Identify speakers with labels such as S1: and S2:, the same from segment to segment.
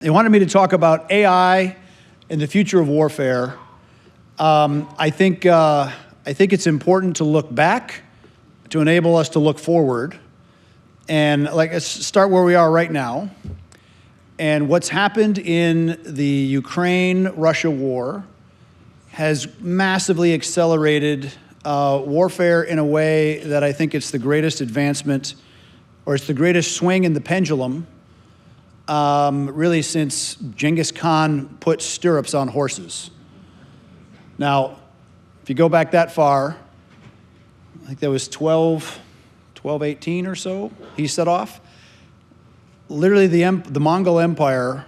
S1: They wanted me to talk about AI and the future of warfare. I think it's important to look back to enable us to look forward. And let's start where we are right now. And what's happened in the Ukraine-Russia war has massively accelerated warfare in a way that I think it's the greatest advancement, or it's the greatest swing in the pendulum, really since Genghis Khan put stirrups on horses. Now, if you go back that far, I think that was 1218 or so, he set off. Literally the Mongol Empire,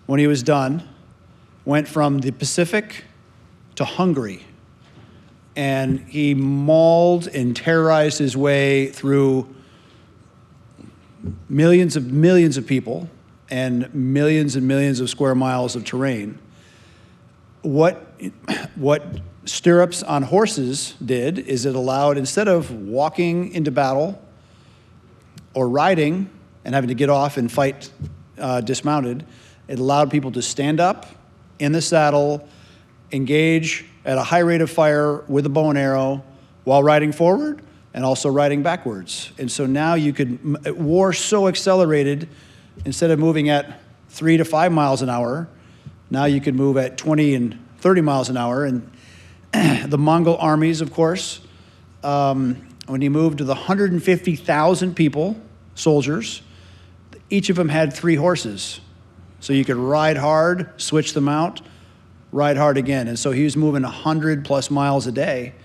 S1: when he was done, went from the Pacific to Hungary. And he mauled and terrorized his way through millions of people and millions of square miles of terrain. What stirrups on horses did is it allowed, instead of walking into battle or riding and having to get off and fight dismounted, it allowed people to stand up in the saddle, engage at a high rate of fire with a bow and arrow while riding forward and also riding backwards. And so now you could, war so accelerated, instead of moving at 3 to 5 miles an hour, now you could move at 20 and 30 miles an hour. And the Mongol armies, of course, when he moved to the 150,000 people, soldiers, each of them had 3 horses. So you could ride hard, switch them out, ride hard again. And so he was moving 100 plus miles a day,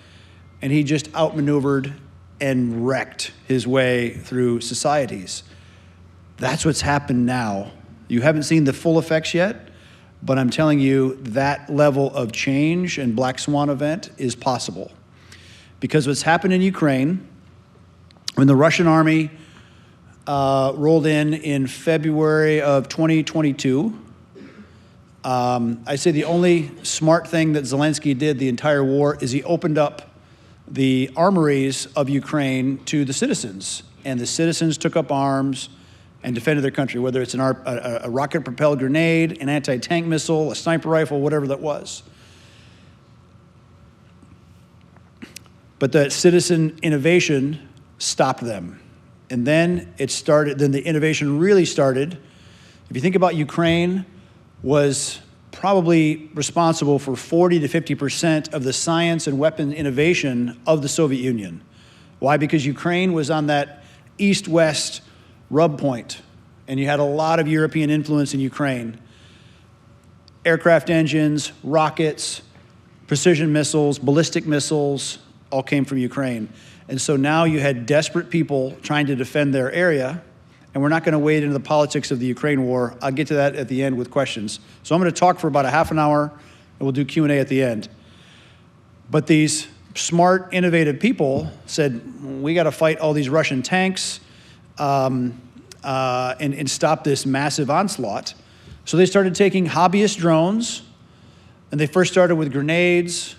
S1: and he just outmaneuvered and wrecked his way through societies. That's what's happened now. You haven't seen the full effects yet, but I'm telling you that level of change and black swan event is possible. Because what's happened in Ukraine, when the Russian army rolled in February of 2022, I say the only smart thing that Zelensky did the entire war is he opened up the armories of Ukraine to the citizens, and the citizens took up arms and defended their country, whether it's a rocket-propelled grenade, an anti-tank missile, a sniper rifle, whatever that was. But the citizen innovation stopped them. And then the innovation really started. If you think about Ukraine, was probably responsible for 40 to 50% of the science and weapon innovation of the Soviet Union. Why? Because Ukraine was on that east-west rub point, and you had a lot of European influence in Ukraine. Aircraft engines, rockets, precision missiles, ballistic missiles, all came from Ukraine. And so now you had desperate people trying to defend their area, and we're not going to wade into the politics of the Ukraine war. I'll get to that at the end with questions. So I'm going to talk for about a half an hour, and we'll do Q&A at the end. But these smart, innovative people said, we got to fight all these Russian tanks and stop this massive onslaught. So they started taking hobbyist drones, and they first started with grenades,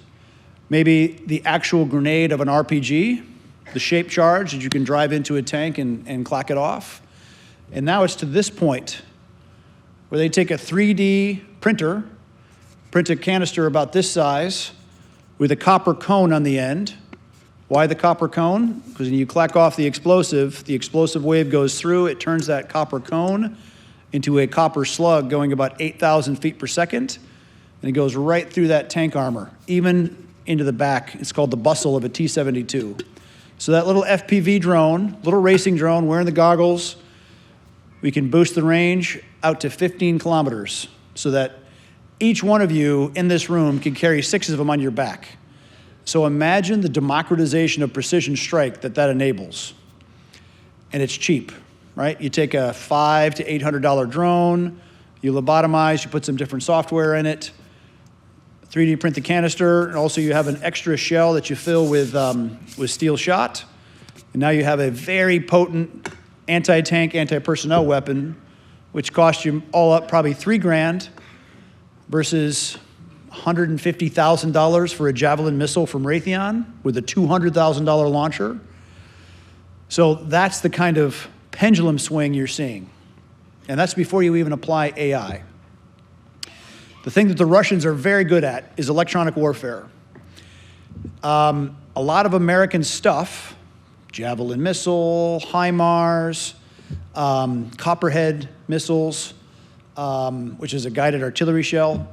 S1: maybe the actual grenade of an RPG, the shape charge that you can drive into a tank and clack it off. And now it's to this point where they take a 3D printer, print a canister about this size with a copper cone on the end. Why the copper cone? Because when you clack off the explosive wave goes through, it turns that copper cone into a copper slug going about 8,000 feet per second, and it goes right through that tank armor, even into the back. It's called the bustle of a T-72. So that little FPV drone, little racing drone, wearing the goggles, we can boost the range out to 15 kilometers so that each one of you in this room can carry 6 of them on your back. So imagine the democratization of precision strike that enables. And it's cheap, right? You take a $500 to $800 drone, you lobotomize, you put some different software in it, 3D print the canister, and also you have an extra shell that you fill with steel shot. And now you have a very potent anti-tank, anti-personnel weapon, which cost you all up probably $3,000 versus $150,000 for a Javelin missile from Raytheon with a $200,000 launcher. So that's the kind of pendulum swing you're seeing. And that's before you even apply AI. The thing that the Russians are very good at is electronic warfare. A lot of American stuff, Javelin missile, HIMARS, Copperhead missiles, which is a guided artillery shell,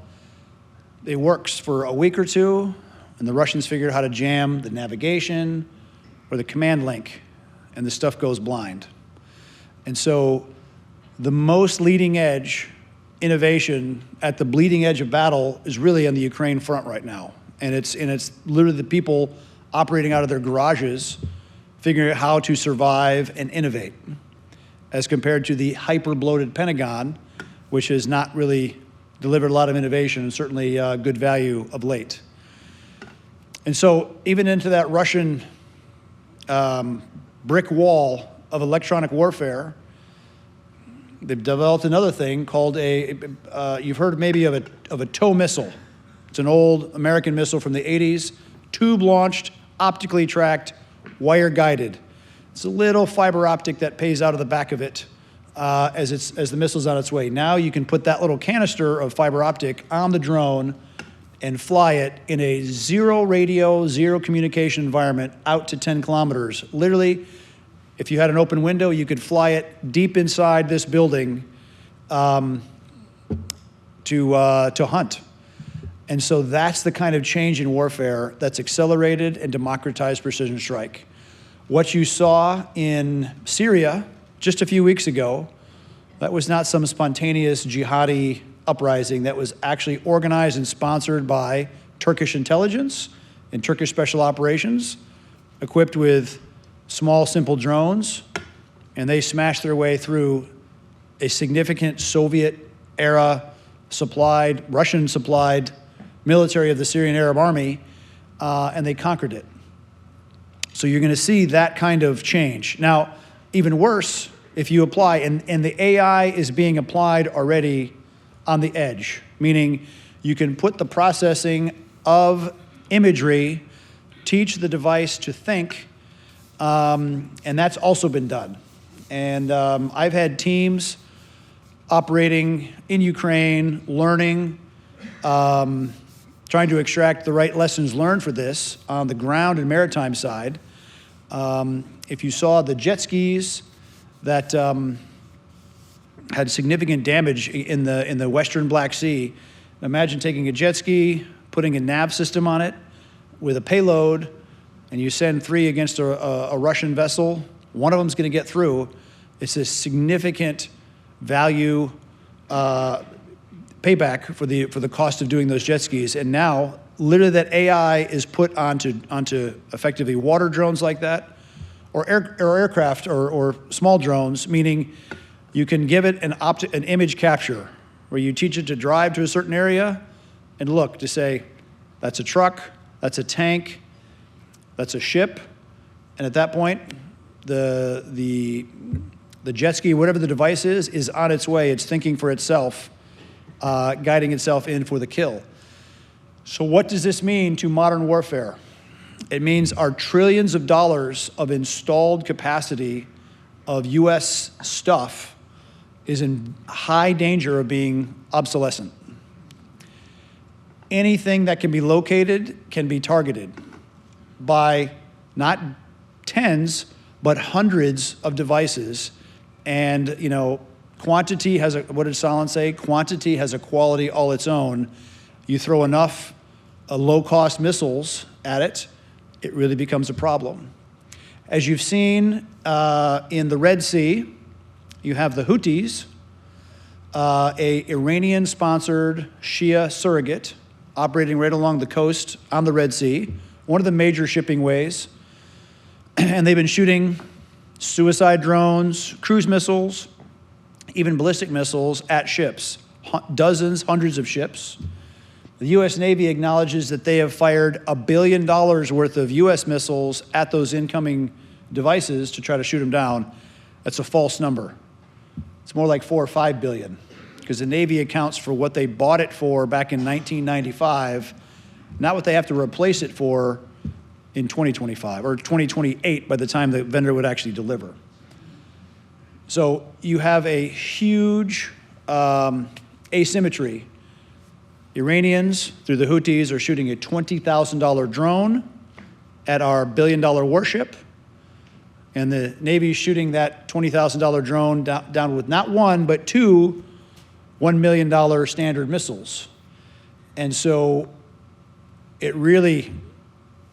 S1: it works for a week or two, and the Russians figured out how to jam the navigation or the command link, and the stuff goes blind. And so the most leading edge innovation at the bleeding edge of battle is really on the Ukraine front right now. And it's literally the people operating out of their garages, figuring out how to survive and innovate, as compared to the hyper-bloated Pentagon, which has not really delivered a lot of innovation and certainly good value of late. And so even into that Russian brick wall of electronic warfare, they've developed another thing called you've heard maybe of a tow missile. It's an old American missile from the 80s, tube-launched, optically tracked, wire-guided. It's a little fiber optic that pays out of the back of it as the missile's on its way. Now you can put that little canister of fiber optic on the drone and fly it in a zero radio, zero communication environment out to 10 kilometers. Literally, if you had an open window, you could fly it deep inside this building to hunt. And so that's the kind of change in warfare that's accelerated and democratized precision strike. What you saw in Syria just a few weeks ago, that was not some spontaneous jihadi uprising. That was actually organized and sponsored by Turkish intelligence and Turkish special operations, equipped with small, simple drones, and they smashed their way through a significant Soviet-era Russian-supplied military of the Syrian Arab Army, and they conquered it. So you're going to see that kind of change. Now, even worse, if you apply, and the AI is being applied already on the edge, meaning you can put the processing of imagery, teach the device to think, and that's also been done. And I've had teams operating in Ukraine, learning, trying to extract the right lessons learned for this on the ground and maritime side. If you saw the jet skis that had significant damage in the Western Black Sea, imagine taking a jet ski, putting a nav system on it with a payload, and you send 3 against a Russian vessel. One of them's going to get through. It's a significant value payback for the cost of doing those jet skis. And now, literally, that AI is put onto effectively water drones like that, or aircraft or small drones, meaning you can give it an image capture where you teach it to drive to a certain area and look to say, that's a truck, that's a tank, that's a ship, and at that point, the jet ski, whatever the device is on its way. It's thinking for itself, guiding itself in for the kill. So what does this mean to modern warfare? It means our trillions of dollars of installed capacity of U.S. stuff is in high danger of being obsolescent. Anything that can be located can be targeted by not tens, but hundreds of devices. And, quantity has what did Stalin say? Quantity has a quality all its own. You throw enough low-cost missiles at it, it really becomes a problem. As you've seen in the Red Sea, you have the Houthis, a Iranian-sponsored Shia surrogate operating right along the coast on the Red Sea, one of the major shipping ways. And they've been shooting suicide drones, cruise missiles, even ballistic missiles at ships, dozens, hundreds of ships. The U.S. Navy acknowledges that they have fired $1 billion worth of U.S. missiles at those incoming devices to try to shoot them down. That's a false number. It's more like 4 or 5 billion, because the Navy accounts for what they bought it for back in 1995, not what they have to replace it for in 2025 or 2028 by the time the vendor would actually deliver. So you have a huge asymmetry. Iranians, through the Houthis, are shooting a $20,000 drone at our billion-dollar warship, and the Navy's shooting that $20,000 drone down with not one, but two $1 million standard missiles. And so it really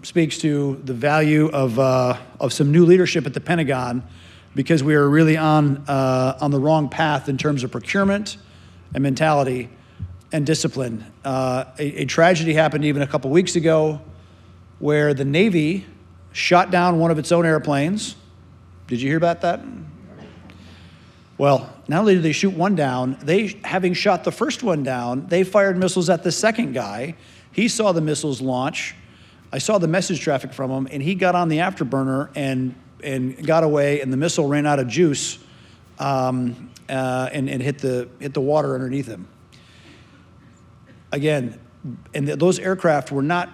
S1: speaks to the value of some new leadership at the Pentagon, because we are really on the wrong path in terms of procurement and mentality and discipline. A tragedy happened even a couple weeks ago where the Navy shot down one of its own airplanes. Did you hear about that? Well, not only did they shoot one down, having shot the first one down, they fired missiles at the second guy. He saw the missiles launch. I saw the message traffic from him, and he got on the afterburner and got away, and the missile ran out of juice and hit the water underneath him. Again, and those aircraft were not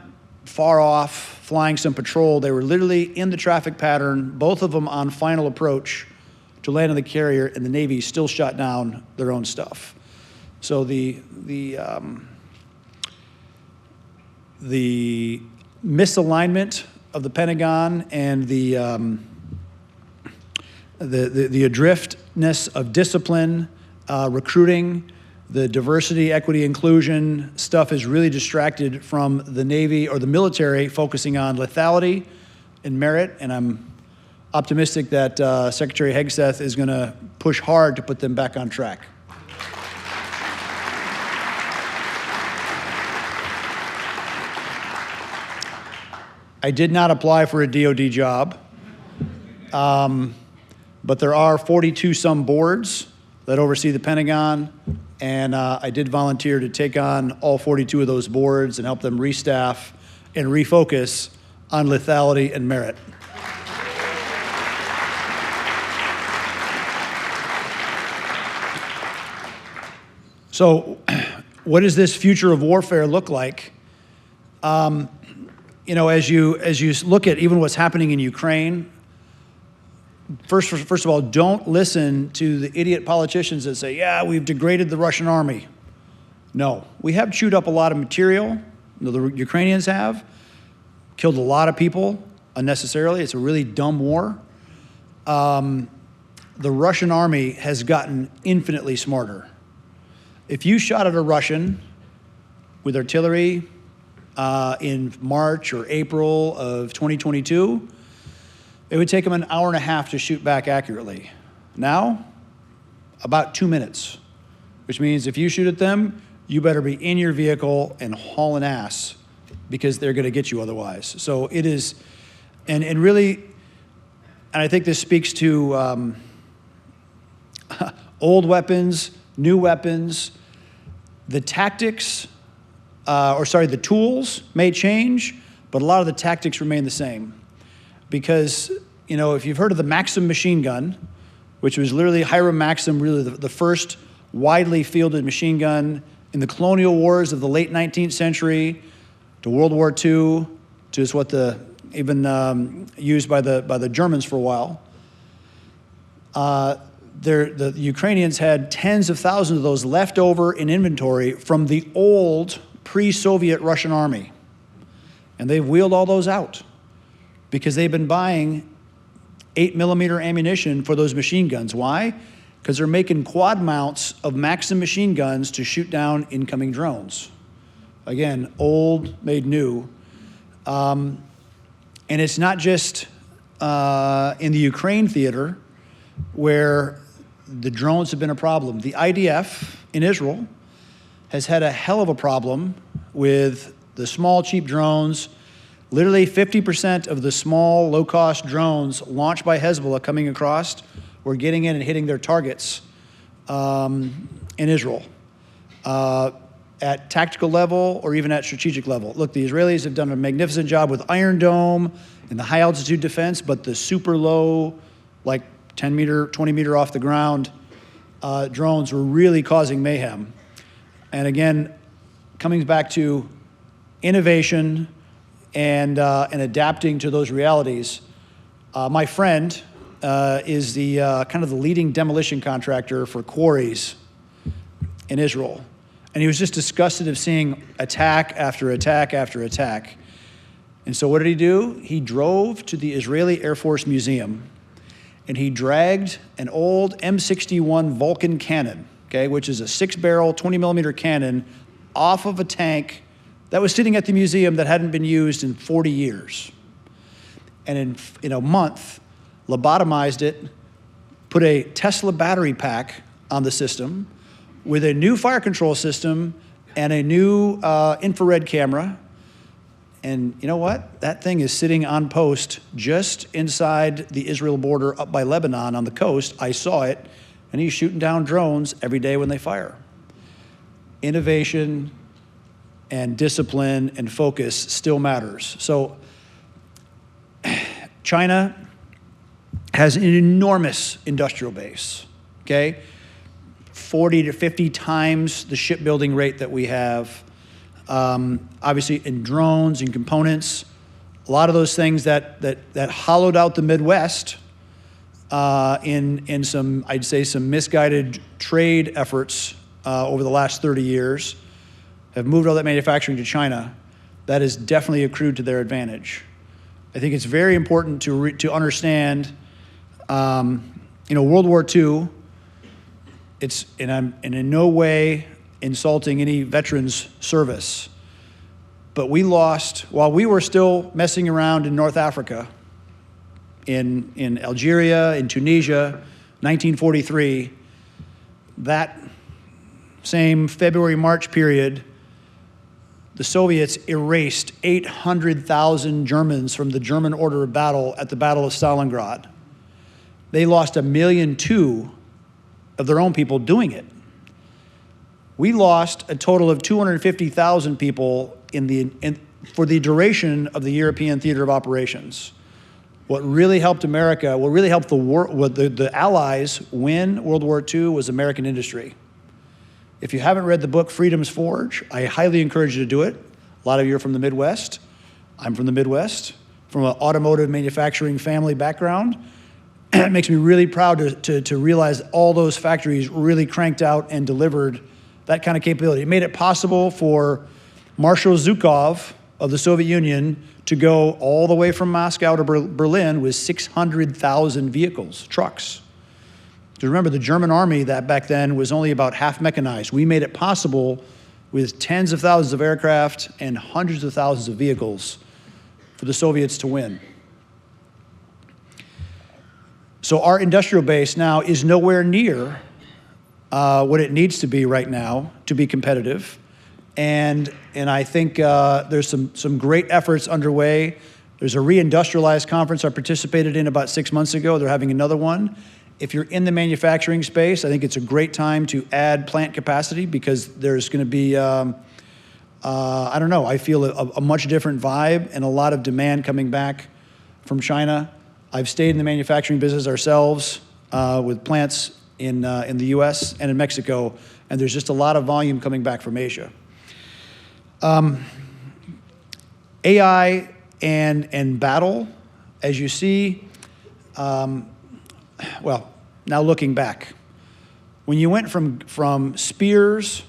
S1: far off flying some patrol. They were literally in the traffic pattern, both of them on final approach to land on the carrier, and the Navy still shot down their own stuff. So the misalignment of the Pentagon and the adriftness of discipline, recruiting, the diversity, equity, inclusion stuff is really distracted from the Navy or the military focusing on lethality and merit, and I'm optimistic that Secretary Hegseth is going to push hard to put them back on track. I did not apply for a DoD job, but there are 42-some boards that oversee the Pentagon, and I did volunteer to take on all 42 of those boards and help them restaff and refocus on lethality and merit. So what does this future of warfare look like? As you look at even what's happening in Ukraine, first of all, don't listen to the idiot politicians that say, yeah, we've degraded the Russian army. No, we have chewed up a lot of material. The Ukrainians have killed a lot of people unnecessarily. It's a really dumb war. The Russian army has gotten infinitely smarter. If you shot at a Russian with artillery in March or April of 2022, it would take them an hour and a half to shoot back accurately. Now, about 2 minutes, which means if you shoot at them, you better be in your vehicle and hauling ass, because they're going to get you otherwise. So it is, and really, and I think this speaks to old weapons, new weapons. The tactics, the tools may change, but a lot of the tactics remain the same. Because, if you've heard of the Maxim machine gun, which was literally Hiram Maxim, really the first widely fielded machine gun in the colonial wars of the late 19th century to World War II, to is what used by the Germans for a while. The Ukrainians had tens of thousands of those left over in inventory from the old pre-Soviet Russian army. And they've wheeled all those out because they've been buying 8mm ammunition for those machine guns. Why? Because they're making quad mounts of Maxim machine guns to shoot down incoming drones. Again, old made new. And it's not just in the Ukraine theater where the drones have been a problem. The IDF in Israel has had a hell of a problem with the small, cheap drones. Literally 50% of the small, low-cost drones launched by Hezbollah coming across were getting in and hitting their targets in Israel at tactical level or even at strategic level. Look, the Israelis have done a magnificent job with Iron Dome and the high-altitude defense, but the super low, like 10-meter, 20-meter off the ground drones were really causing mayhem. And again, coming back to innovation and adapting to those realities. My friend, is the kind of the leading demolition contractor for quarries in Israel. And he was just disgusted of seeing attack after attack after attack. And so what did he do? He drove to the Israeli Air Force Museum, and he dragged an old M61 Vulcan cannon, okay, which is a 6-barrel, 20-millimeter cannon, off of a tank that was sitting at the museum that hadn't been used in 40 years. And in a month, lobotomized it, put a Tesla battery pack on the system with a new fire control system and a new infrared camera. And you know what? That thing is sitting on post just inside the Israel border up by Lebanon on the coast. I saw it, and he's shooting down drones every day when they fire. Innovation and discipline and focus still matters. So China has an enormous industrial base, okay? 40 to 50 times the shipbuilding rate that we have. Obviously in drones and components, a lot of those things that hollowed out the Midwest in some, I'd say, some misguided trade efforts over the last 30 years have moved all that manufacturing to China. That has definitely accrued to their advantage. I think it's very important to understand, World War II, and I'm in no way insulting any veterans service, but we lost, while we were still messing around in North Africa, in Algeria, in Tunisia, 1943, that same February-March period, the Soviets erased 800,000 Germans from the German order of battle at the Battle of Stalingrad. They lost 1.2 million of their own people doing it. We lost a total of 250,000 people for the duration of the European theater of operations. What really helped America, what really helped the Allies win World War II was American industry. If you haven't read the book Freedom's Forge, I highly encourage you to do it. A lot of you are from the Midwest. I'm from the Midwest, from an automotive manufacturing family background. It makes me really proud to realize all those factories really cranked out and delivered that kind of capability. It made it possible for Marshal Zhukov of the Soviet Union to go all the way from Moscow to Berlin with 600,000 vehicles, trucks. To remember, the German army that back then was only about half mechanized. We made it possible with tens of thousands of aircraft and hundreds of thousands of vehicles for the Soviets to win. So our industrial base now is nowhere near what it needs to be right now to be competitive. And I think there's some great efforts underway. There's a reindustrialized conference I participated in about 6 months ago. They're having another one. If you're in the manufacturing space, I think it's a great time to add plant capacity because there's going to be, I feel a much different vibe and a lot of demand coming back from China. I've stayed in the manufacturing business ourselves with plants in the U.S. and in Mexico, and there's just a lot of volume coming back from Asia. AI and battle, as you see, now looking back, when you went from spears,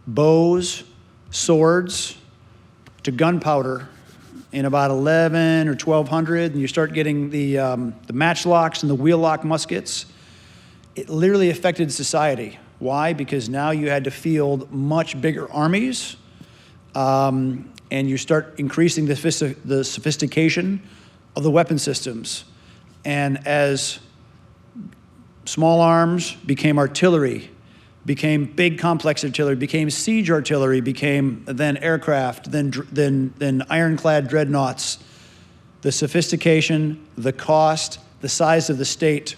S1: bows, swords, to gunpowder in about 11 or 1200, and you start getting the matchlocks and the wheel-lock muskets, it literally affected society. Why? Because now you had to field much bigger armies, and you start increasing the sophistication of the weapon systems. And as small arms became artillery, became big complex artillery, became siege artillery, became then aircraft, then ironclad dreadnoughts, the sophistication, the cost, the size of the state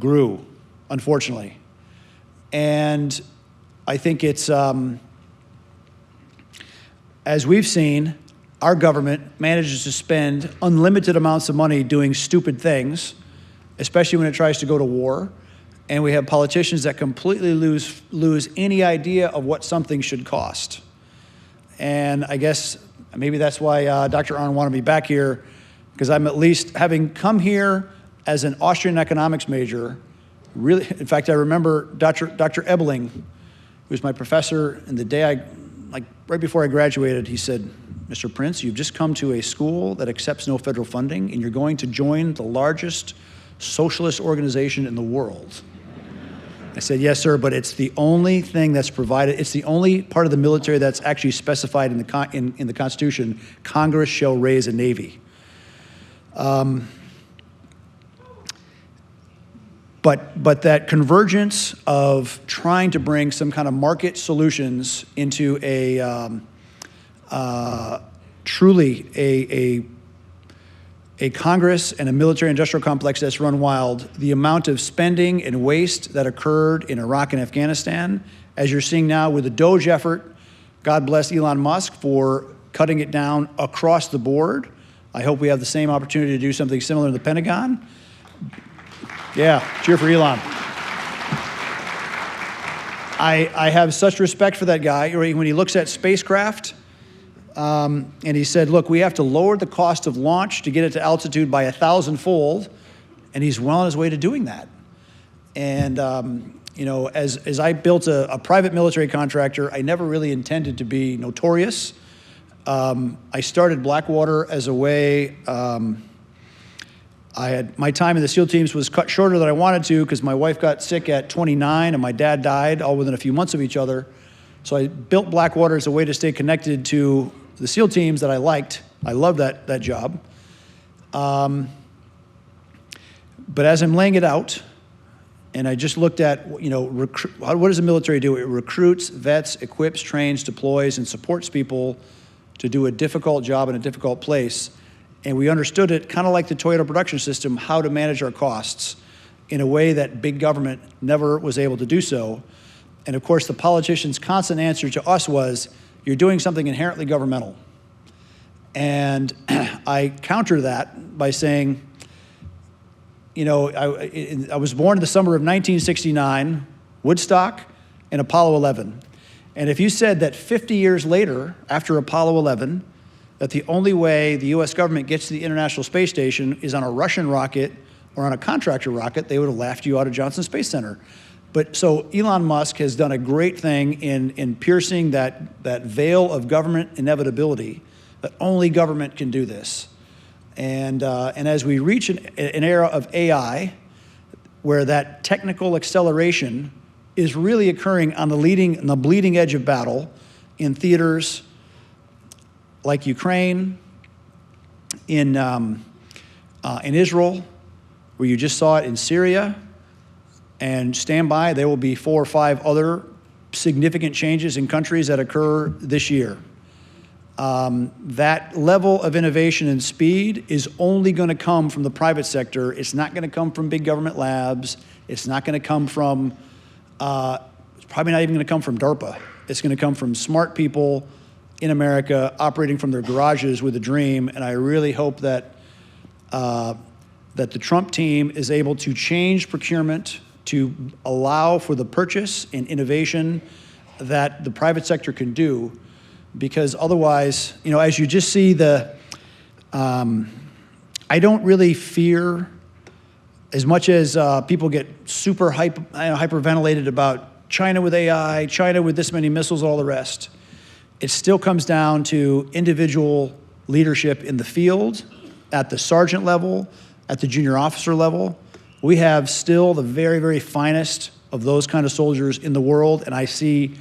S1: grew, unfortunately. And I think it's, as we've seen, our government manages to spend unlimited amounts of money doing stupid things, especially when it tries to go to war. And we have politicians that completely lose any idea of what something should cost. And I guess maybe that's why Dr. Arnn wanted me back here, because I'm at least, having come here as an Austrian economics major, really, in fact, I remember Dr. Ebeling, who was my professor, and the day right before I graduated, he said, Mr. Prince, you've just come to a school that accepts no federal funding, and you're going to join the largest socialist organization in the world. I said, yes, sir, but it's the only thing that's provided, it's the only part of the military that's actually specified in the Constitution, Congress shall raise a navy. But that convergence of trying to bring some kind of market solutions into a truly a Congress and a military-industrial complex that's run wild, the amount of spending and waste that occurred in Iraq and Afghanistan, as you're seeing now with the DOGE effort, God bless Elon Musk for cutting it down across the board. I hope we have the same opportunity to do something similar in the Pentagon. Yeah, cheer for Elon. I have such respect for that guy. When he looks at spacecraft, and he said, look, we have to lower the cost of launch to get it to altitude by 1,000-fold, and he's well on his way to doing that. And as I built a private military contractor, I never really intended to be notorious. I started Blackwater as a way, my time in the SEAL teams was cut shorter than I wanted to because my wife got sick at 29 and my dad died all within a few months of each other. So I built Blackwater as a way to stay connected to the SEAL teams that I liked. I loved that job. But as I'm laying it out, and I just looked at, what does the military do? It recruits, vets, equips, trains, deploys, and supports people to do a difficult job in a difficult place. And we understood it kind of like the Toyota production system, how to manage our costs in a way that big government never was able to do so. And of course, the politicians' constant answer to us was, you're doing something inherently governmental. And I counter that by saying, I was born in the summer of 1969, Woodstock, and Apollo 11. And if you said that 50 years later, after Apollo 11, that the only way the US government gets to the International Space Station is on a Russian rocket or on a contractor rocket, they would have laughed you out of Johnson Space Center. But so Elon Musk has done a great thing in piercing that veil of government inevitability, that only government can do this. And as we reach an era of AI, where that technical acceleration is really occurring on the bleeding edge of battle in theaters like Ukraine, in Israel, where you just saw it in Syria, and stand by, there will be 4 or 5 other significant changes in countries that occur this year. That level of innovation and speed is only going to come from the private sector. It's not going to come from big government labs. It's not going to come from, it's probably not even going to come from DARPA. It's going to come from smart people in America operating from their garages with a dream. And I really hope that, that the Trump team is able to change procurement to allow for the purchase and innovation that the private sector can do. Because otherwise, as you just see I don't really fear, as much as people get super hyperventilated about China with AI, China with this many missiles, all the rest. It still comes down to individual leadership in the field, at the sergeant level, at the junior officer level. We have still the very, very finest of those kind of soldiers in the world, and I see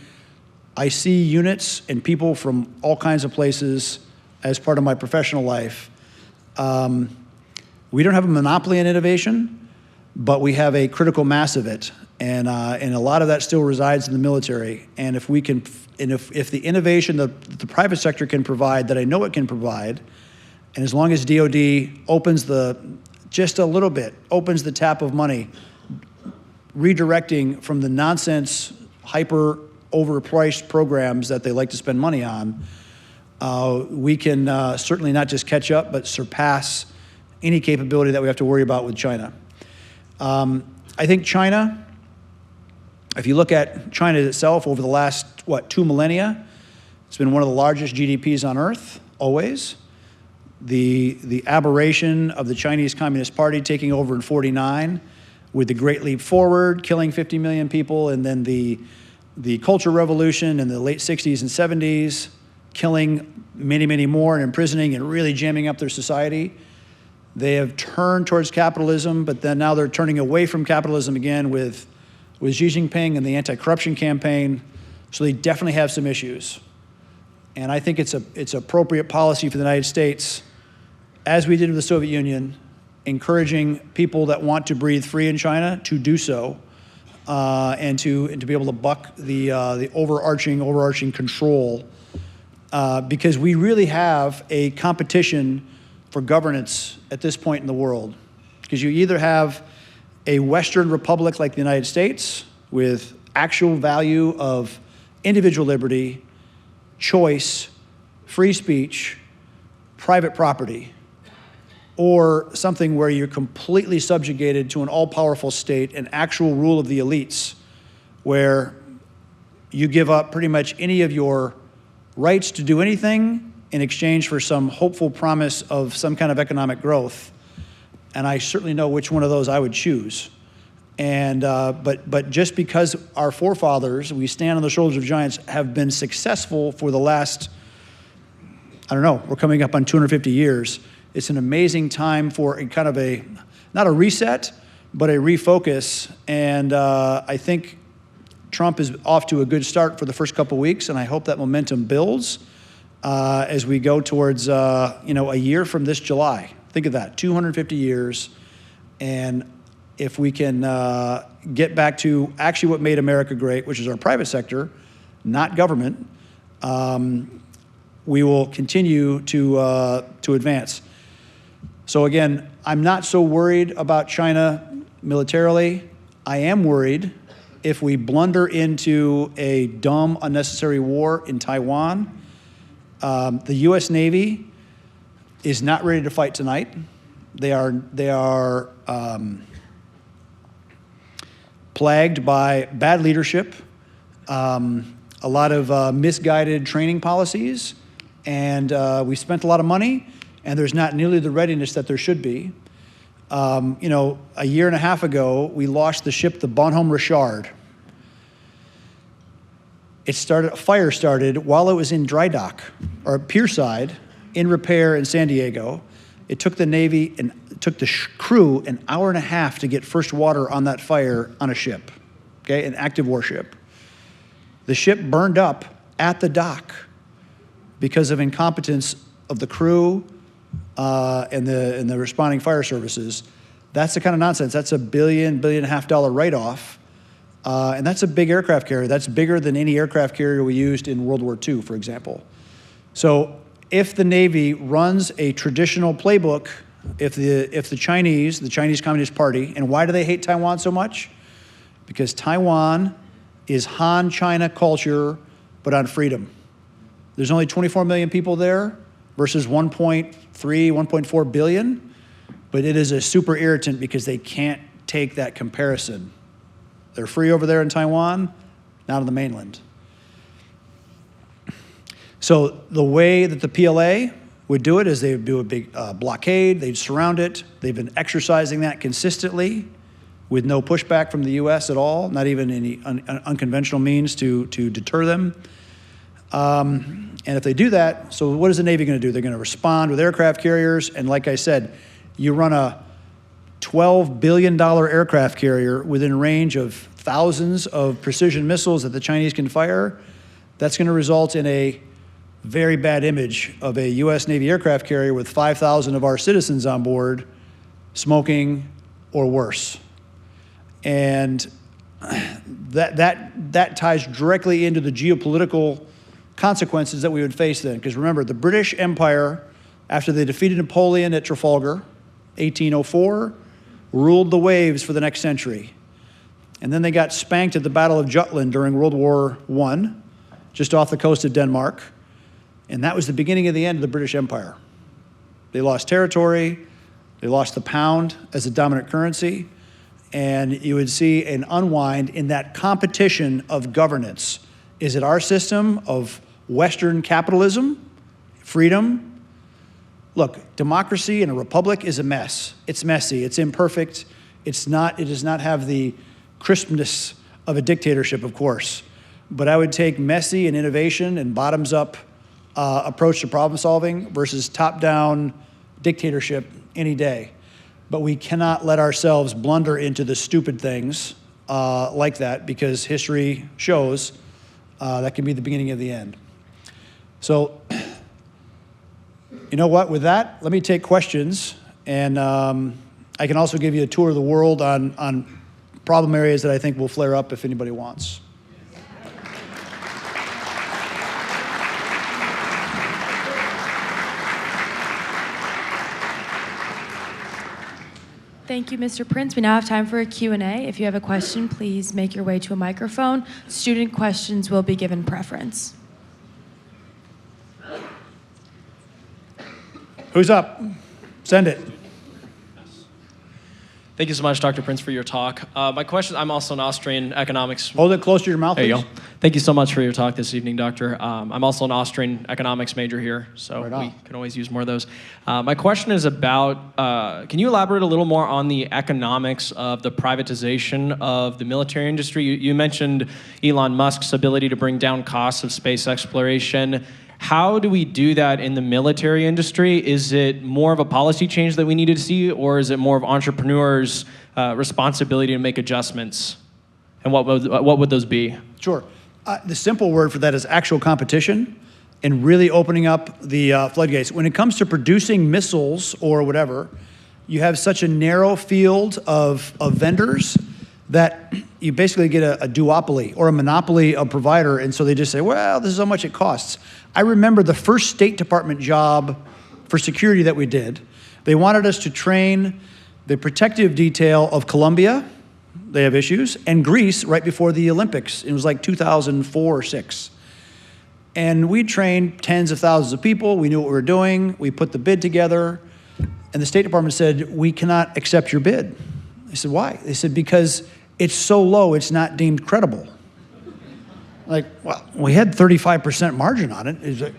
S1: units and people from all kinds of places as part of my professional life. We don't have a monopoly on innovation, but we have a critical mass of it, and a lot of that still resides in the military. And if we can, and if the innovation that the private sector can provide, that I know it can provide, and as long as DoD opens just a little bit, opens the tap of money, redirecting from the nonsense, hyper overpriced programs that they like to spend money on, we can certainly not just catch up, but surpass any capability that we have to worry about with China. I think China, if you look at China itself over the last, 2 millennia, it's been one of the largest GDPs on earth, always. the aberration of the Chinese Communist Party taking over in 49 with the Great Leap Forward, killing 50 million people, and then the Cultural Revolution in the late 60s and 70s, killing many, many more and imprisoning and really jamming up their society. They have turned towards capitalism, but then now they're turning away from capitalism again with Xi Jinping and the anti-corruption campaign. So they definitely have some issues. And I think it's appropriate policy for the United States, as we did with the Soviet Union, encouraging people that want to breathe free in China to do so, and to be able to buck the overarching control, because we really have a competition for governance at this point in the world. Because you either have a Western republic like the United States with actual value of individual liberty, choice, free speech, private property, or something where you're completely subjugated to an all-powerful state, an actual rule of the elites, where you give up pretty much any of your rights to do anything in exchange for some hopeful promise of some kind of economic growth. And I certainly know which one of those I would choose. And but just because our forefathers, we stand on the shoulders of giants, have been successful for the last, I don't know, we're coming up on 250 years. It's an amazing time for a kind of not a reset, but a refocus. And I think Trump is off to a good start for the first couple weeks, and I hope that momentum builds as we go towards a year from this July. Think of that, 250 years. And if we can get back to actually what made America great, which is our private sector, not government, we will continue to advance. So again, I'm not so worried about China militarily. I am worried if we blunder into a dumb, unnecessary war in Taiwan. The U.S. Navy is not ready to fight tonight. They are plagued by bad leadership, a lot of misguided training policies, and we spent a lot of money, and there's not nearly the readiness that there should be. A year and a half ago, we lost the ship, the Bonhomme Richard. A fire started while it was in dry dock, or pierside, in repair in San Diego. It took the Navy and took the crew an hour and a half to get first water on that fire on a ship, okay, an active warship. The ship burned up at the dock because of incompetence of the crew and the responding fire services. That's the kind of nonsense. That's $1 billion and a half write-off. And that's a big aircraft carrier. That's bigger than any aircraft carrier we used in World War II, for example. So if the Navy runs a traditional playbook, if the Chinese Communist Party, and why do they hate Taiwan so much? Because Taiwan is Han China culture, but on freedom. There's only 24 million people there versus 1.3, 1.4 billion, but it is a super irritant because they can't take that comparison. They're free over there in Taiwan, not on the mainland. So the way that the PLA would do it is they would do a big blockade, they'd surround it. They've been exercising that consistently with no pushback from the U.S. at all, not even any unconventional means to deter them. And if they do that, so what is the Navy going to do? They're going to respond with aircraft carriers, and like I said, you run a $12 billion aircraft carrier within range of thousands of precision missiles that the Chinese can fire, that's going to result in a very bad image of a U.S. Navy aircraft carrier with 5,000 of our citizens on board smoking or worse. And that ties directly into the geopolitical consequences that we would face then. Because remember, the British Empire, after they defeated Napoleon at Trafalgar, 1804, ruled the waves for the next century. And then they got spanked at the Battle of Jutland during World War I, just off the coast of Denmark. And that was the beginning of the end of the British Empire. They lost territory, they lost the pound as a dominant currency, and you would see an unwind in that competition of governance. Is it our system of Western capitalism, freedom, look, democracy in a republic is a mess. It's messy, it's imperfect. It does not have the crispness of a dictatorship, of course. But I would take messy and innovation and bottoms-up approach to problem solving versus top-down dictatorship any day. But we cannot let ourselves blunder into the stupid things like that, because history shows that can be the beginning of the end. So, you know what, with that, let me take questions, and I can also give you a tour of the world on problem areas that I think will flare up if anybody wants.
S2: Thank you, Mr. Prince. We now have time for a Q&A. If you have a question, please make your way to a microphone. Student questions will be given preference.
S1: Who's up? Send it.
S3: Thank you so much, Dr. Prince, for your talk. My question, I'm also an Austrian economics.
S1: Hold it close to your mouth,
S3: There you
S1: please.
S3: go. Thank you so much for your talk this evening, Doctor. I'm also an Austrian economics major here, so
S1: Right on.
S3: we can always use more of those. My question is about, can you elaborate a little more on the economics of the privatization of the military industry? You mentioned Elon Musk's ability to bring down costs of space exploration. How do we do that in the military industry? Is it more of a policy change that we need to see, or is it more of entrepreneurs' responsibility to make adjustments? And what would those be?
S1: Sure. The simple word for that is actual competition and really opening up the floodgates. When it comes to producing missiles or whatever, you have such a narrow field of vendors that you basically get a duopoly or a monopoly of provider, and so they just say, well, this is how much it costs. I remember the first State Department job for security that we did. They wanted us to train the protective detail of Colombia, they have issues, and Greece right before the Olympics. It was like 2004 or 6. And we trained tens of thousands of people. We knew what we were doing. We put the bid together, and the State Department said, we cannot accept your bid. I said, why? They said, because it's so low, it's not deemed credible. Like, well, we had 35% margin on it. It's like,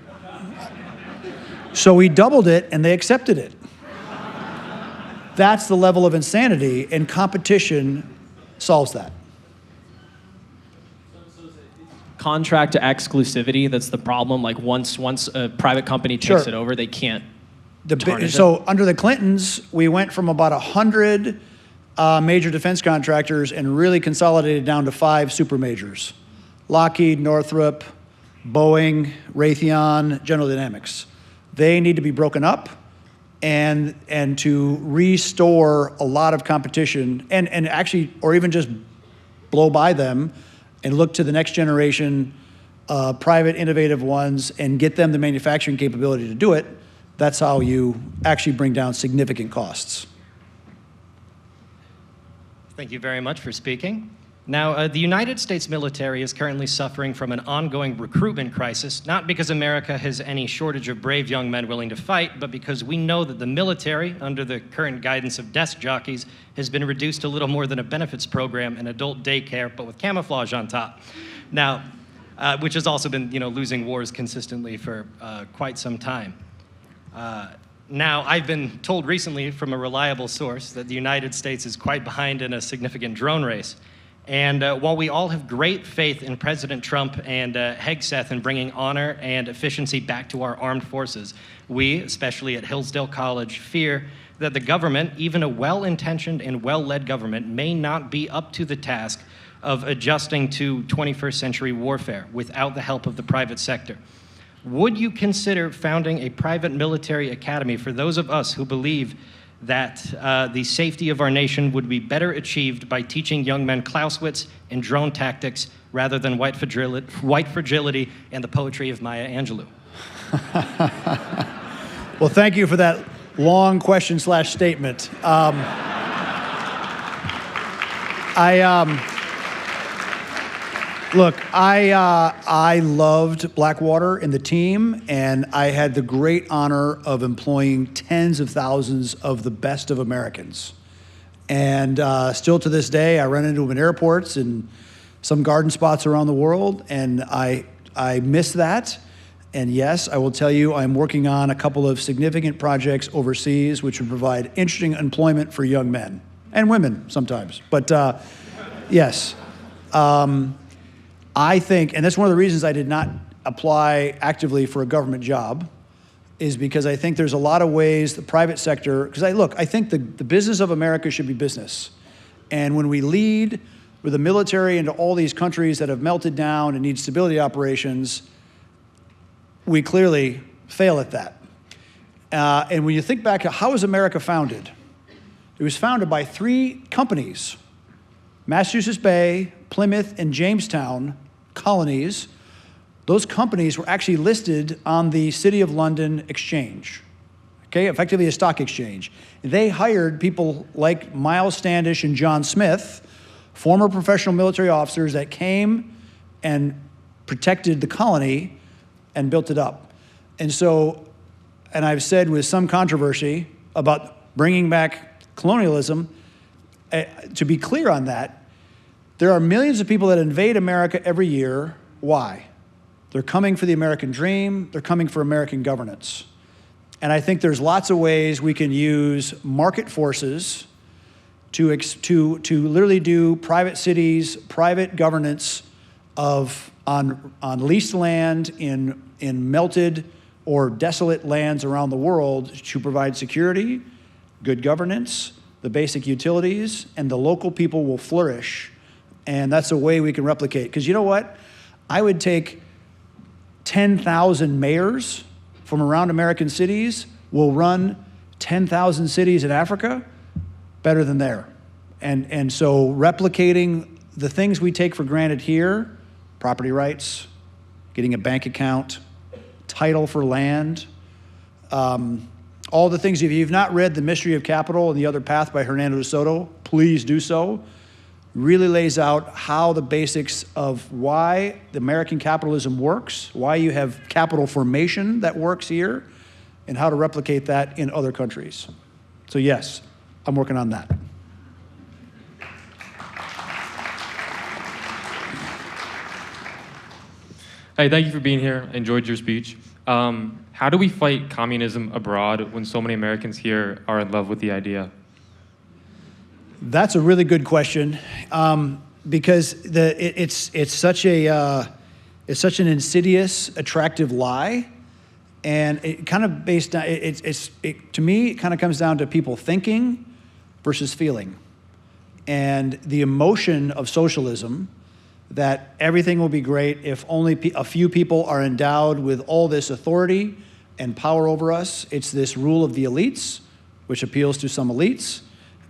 S1: so we doubled it, and they accepted it. That's the level of insanity, and competition solves that.
S3: Contract to exclusivity, that's the problem. Like once a private company takes
S1: Sure.
S3: it over, they can't tarnish it.
S1: So under the Clintons, we went from about 100 major defense contractors and really consolidated down to 5 super majors: Lockheed, Northrop, Boeing, Raytheon, General Dynamics. They need to be broken up and to restore a lot of competition and actually, or even just blow by them and look to the next generation private innovative ones and get them the manufacturing capability to do it. That's how you actually bring down significant costs.
S4: Thank you very much for speaking. Now, the United States military is currently suffering from an ongoing recruitment crisis, not because America has any shortage of brave young men willing to fight, but because we know that the military, under the current guidance of desk jockeys, has been reduced to little more than a benefits program and adult daycare, but with camouflage on top. Now, which has also been, losing wars consistently for quite some time. Now, I've been told recently from a reliable source that the United States is quite behind in a significant drone race. And while we all have great faith in President Trump and Hegseth in bringing honor and efficiency back to our armed forces, we, especially at Hillsdale College, fear that the government, even a well-intentioned and well-led government, may not be up to the task of adjusting to 21st century warfare without the help of the private sector. Would you consider founding a private military academy for those of us who believe that the safety of our nation would be better achieved by teaching young men Clausewitz and drone tactics rather than white fragility and the poetry of Maya Angelou?
S1: Well, thank you for that long question / statement. Look, I loved Blackwater and the team, and I had the great honor of employing tens of thousands of the best of Americans. And still to this day, I run into them in airports and some garden spots around the world, and I miss that. And yes, I will tell you, I'm working on a couple of significant projects overseas which would provide interesting employment for young men and women sometimes. But yes, I think, and that's one of the reasons I did not apply actively for a government job, is because I think there's a lot of ways the private sector, because I think the business of America should be business. And when we lead with the military into all these countries that have melted down and need stability operations, we clearly fail at that. And when you think back, how was America founded? It was founded by 3 companies, Massachusetts Bay, Plymouth, and Jamestown colonies. Those companies were actually listed on the City of London Exchange, okay, effectively a stock exchange. They hired people like Miles Standish and John Smith, former professional military officers that came and protected the colony and built it up. And so, and I've said with some controversy about bringing back colonialism, to be clear on that, there are millions of people that invade America every year. Why? They're coming for the American dream. They're coming for American governance. And I think there's lots of ways we can use market forces to literally do private cities, private governance on leased land in melted or desolate lands around the world to provide security, good governance, the basic utilities, and the local people will flourish. And that's a way we can replicate. Because you know what? I would take 10,000 mayors from around American cities will run 10,000 cities in Africa better than there. And so replicating the things we take for granted here, property rights, getting a bank account, title for land, all the things. If you've not read The Mystery of Capital and the Other Path by Hernando de Soto, please do so. Really lays out how the basics of why the American capitalism works, why you have capital formation that works here, and how to replicate that in other countries. So yes, I'm working on that.
S5: Hey, thank you for being here. I enjoyed your speech. How do we fight communism abroad when so many Americans here are in love with the idea?
S1: That's a really good question, because it's such an insidious, attractive lie, and it kind of based on to me it kind of comes down to people thinking versus feeling, and the emotion of socialism that everything will be great if only a few people are endowed with all this authority and power over us. It's this rule of the elites, which appeals to some elites.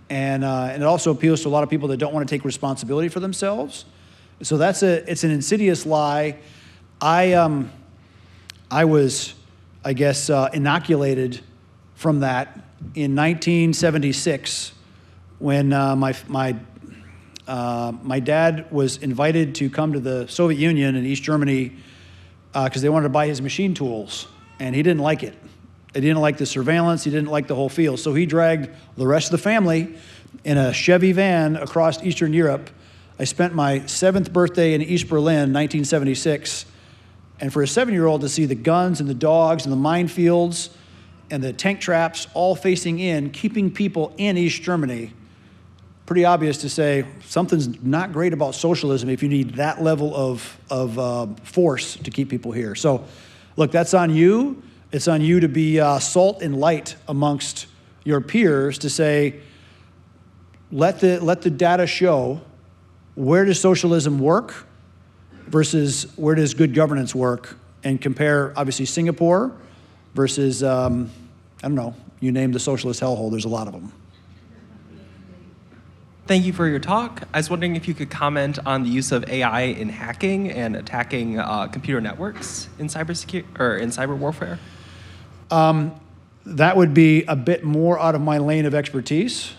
S1: And it also appeals to a lot of people that don't want to take responsibility for themselves. So it's an insidious lie. I was, I guess, inoculated from that in 1976 when my dad was invited to come to the Soviet Union in East Germany because they wanted to buy his machine tools, and he didn't like it. He didn't like the surveillance. He didn't like the whole feel. So he dragged the rest of the family in a Chevy van across Eastern Europe. I spent my 7th birthday in East Berlin, 1976. And for a 7-year-old to see the guns and the dogs and the minefields and the tank traps all facing in, keeping people in East Germany, pretty obvious to say something's not great about socialism if you need that level of force to keep people here. So look, that's on you. It's on you to be salt and light amongst your peers to say, let the data show where does socialism work versus where does good governance work, and compare, obviously, Singapore versus, I don't know, you name the socialist hellhole, there's a lot of them.
S6: Thank you for your talk. I was wondering if you could comment on the use of AI in hacking and attacking computer networks in cybersecurity or in cyber warfare.
S1: That would be a bit more out of my lane of expertise.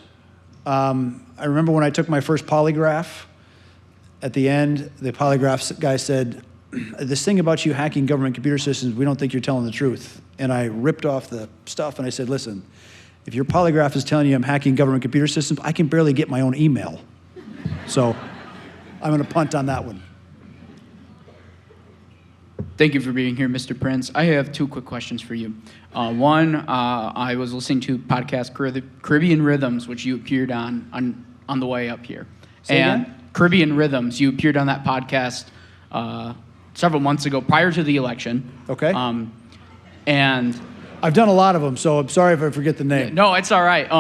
S1: I remember when I took my first polygraph, at the end, the polygraph guy said, "This thing about you hacking government computer systems, we don't think you're telling the truth." And I ripped off the stuff and I said, "Listen, if your polygraph is telling you I'm hacking government computer systems, I can barely get my own email." So I'm going to punt on that one.
S7: Thank you for being here, Mr. Prince. I have two quick questions for you. One, I was listening to podcast Caribbean Rhythms, which you appeared on the way up here.
S1: Say
S7: and
S1: again?
S7: Caribbean Rhythms, you appeared on that podcast several months ago, prior to the election.
S1: Okay.
S7: And
S1: I've done a lot of them, so I'm sorry if I forget the name.
S7: no, it's all right.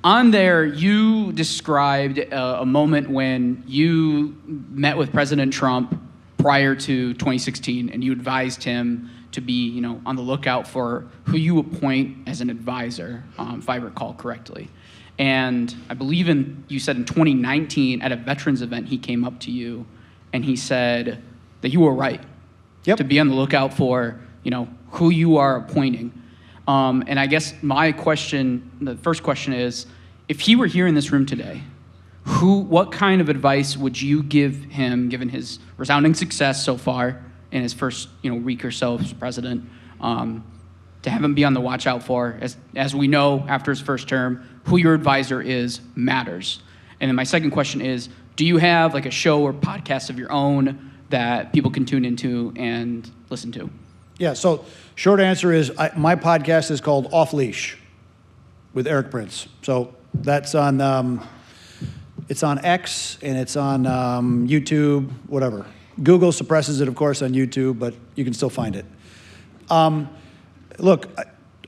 S7: On there, you described a moment when you met with President Trump prior to 2016, and you advised him to be, on the lookout for who you appoint as an advisor, if I recall correctly. And I believe you said in 2019 at a veterans event, he came up to you and he said that you were right
S1: Yep.
S7: to be on the lookout for, who you are appointing. And I guess the first question is, if he were here in this room today, what kind of advice would you give him, given his resounding success so far in his first, week or so as president, to have him be on the watch out for, as we know after his first term, who your advisor is matters. And then my second question is, do you have like a show or podcast of your own that people can tune into and listen to?
S1: Yeah, so short answer is my podcast is called Off Leash with Eric Prince. So that's on, it's on X and it's on YouTube, whatever. Google suppresses it, of course, on YouTube, but you can still find it. Look,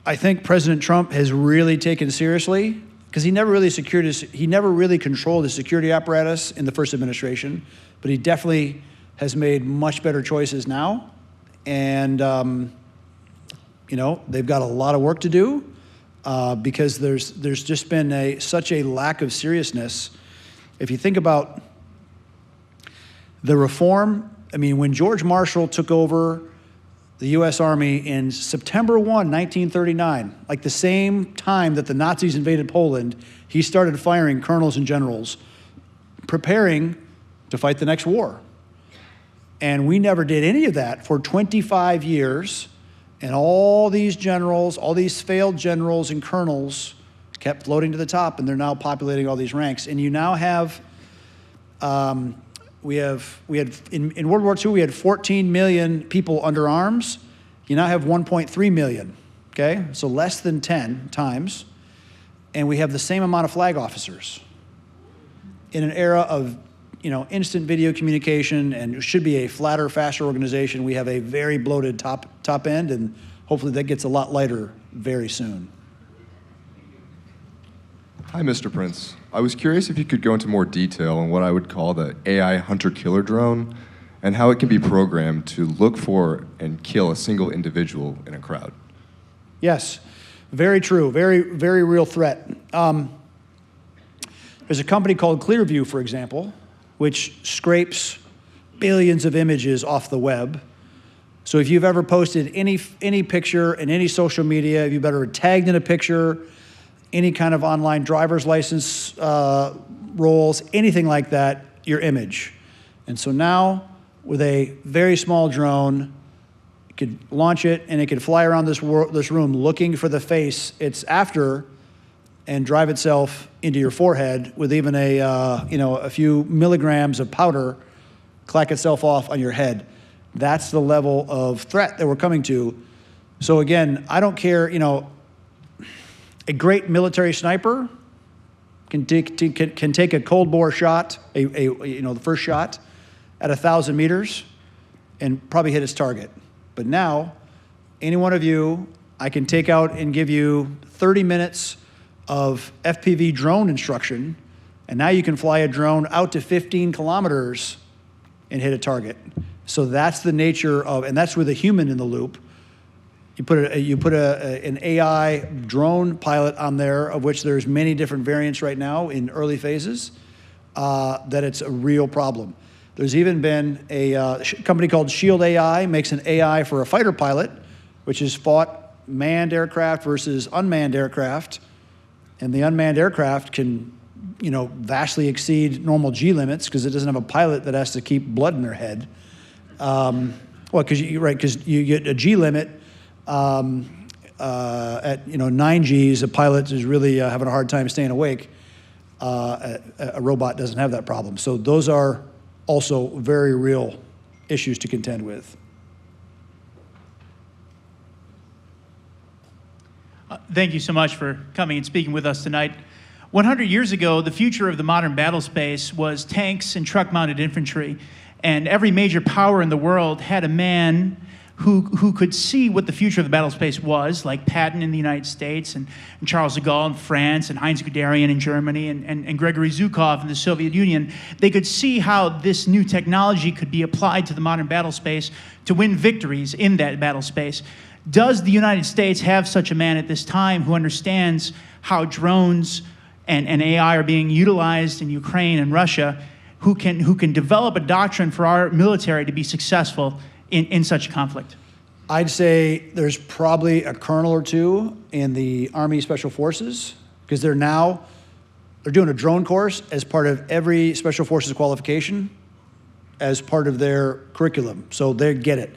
S1: I think President Trump has really taken seriously, because he never really controlled his security apparatus in the first administration, but he definitely has made much better choices now. And, they've got a lot of work to do because there's just been such a lack of seriousness. If you think about the reform, when George Marshall took over the U.S. Army in September 1, 1939, like the same time that the Nazis invaded Poland, he started firing colonels and generals, preparing to fight the next war. And we never did any of that for 25 years. And all these generals, all these failed generals and colonels kept floating to the top, and they're now populating all these ranks. And you now have, in World War II, we had 14 million people under arms. You now have 1.3 million, okay? So less than 10 times. And we have the same amount of flag officers. In an era of instant video communication, and it should be a flatter, faster organization, we have a very bloated top end, and hopefully that gets a lot lighter very soon.
S8: Hi, Mr. Prince. I was curious if you could go into more detail on what I would call the AI hunter-killer drone and how it can be programmed to look for and kill a single individual in a crowd.
S1: Yes, very true, very, very real threat. There's a company called Clearview, for example, which scrapes billions of images off the web. So if you've ever posted any picture in any social media, if you've ever tagged in a picture, any kind of online driver's license roles, anything like that, your image. And so now, with a very small drone, you could launch it and it could fly around this room looking for the face it's after, and drive itself into your forehead with even a few milligrams of powder, clack itself off on your head. That's the level of threat that we're coming to. So again, I don't care, a great military sniper can take a cold bore shot, the first shot at 1,000 meters and probably hit its target. But now, any one of you, I can take out and give you 30 minutes of FPV drone instruction, and now you can fly a drone out to 15 kilometers and hit a target. So that's the nature of, and that's with a human in the loop. You put an AI drone pilot on there, of which there's many different variants right now in early phases, that it's a real problem. There's even been a company called Shield AI makes an AI for a fighter pilot, which has fought manned aircraft versus unmanned aircraft. And the unmanned aircraft can, vastly exceed normal G limits because it doesn't have a pilot that has to keep blood in their head. Because you get a G limit at 9 Gs. A pilot is really having a hard time staying awake. A robot doesn't have that problem. So those are also very real issues to contend with.
S9: Thank you so much for coming and speaking with us tonight. 100 years ago, the future of the modern battle space was tanks and truck-mounted infantry, and every major power in the world had a man who could see what the future of the battle space was, like Patton in the United States, and Charles de Gaulle in France, and Heinz Guderian in Germany, and Gregory Zhukov in the Soviet Union. They could see how this new technology could be applied to the modern battle space to win victories in that battle space. Does the United States have such a man at this time who understands how drones and AI are being utilized in Ukraine and Russia, who can develop a doctrine for our military to be successful in such a conflict?
S1: I'd say there's probably a colonel or two in the Army Special Forces, because they're doing a drone course as part of every Special Forces qualification as part of their curriculum, so they get it.